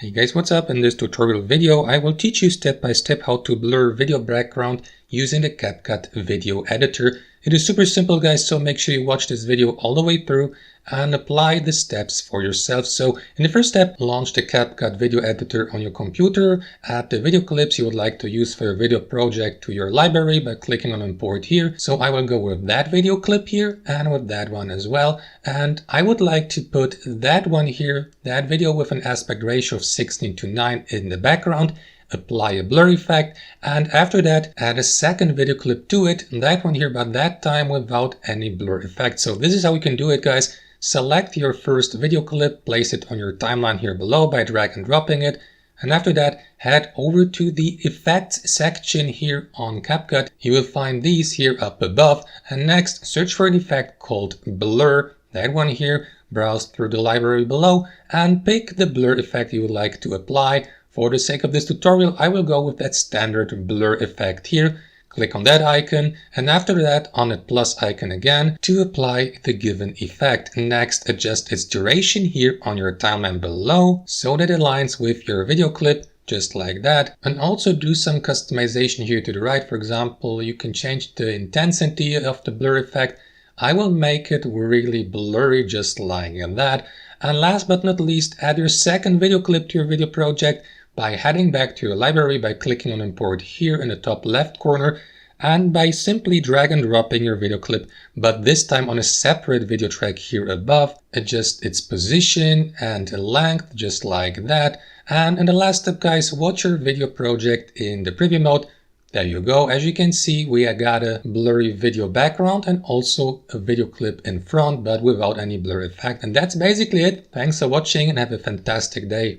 Hey guys, what's up? In this tutorial video, I will teach you step by step how to blur video background using the CapCut video editor. It is super simple, guys, so make sure you watch this video all the way through and apply the steps for yourself. So in the first step, launch the CapCut video editor on your computer. Add the video clips you would like to use for your video project to your library by clicking on import here. So I will go with that video clip here and with that one as well. And I would like to put that one here, that video with an aspect ratio of 16:9 in the background. Apply a blur effect, and after that add a second video clip to it, that one here, but that time without any blur effect. So this is how you can do it, guys. Select your first video clip, place it on your timeline here below by drag and dropping it, and after that head over to the effects section here on CapCut. You will find these here up above, and next search for an effect called blur, that one here. Browse through the library below and pick the blur effect you would like to apply. For the sake of this tutorial, I will go with that standard blur effect here. Click on that icon and after that on the plus icon again to apply the given effect. Next, adjust its duration here on your timeline below so that it aligns with your video clip, just like that. And also do some customization here to the right. For example, you can change the intensity of the blur effect. I will make it really blurry, just like that. And last but not least, add your second video clip to your video project by heading back to your library by clicking on import here in the top left corner and by simply drag and dropping your video clip, but this time on a separate video track here above. Adjust its position and length, just like that. And in the last step, guys, watch your video project in the preview mode. There you go. As you can see, we got a blurry video background and also a video clip in front, but without any blur effect. And that's basically it. Thanks for watching and have a fantastic day.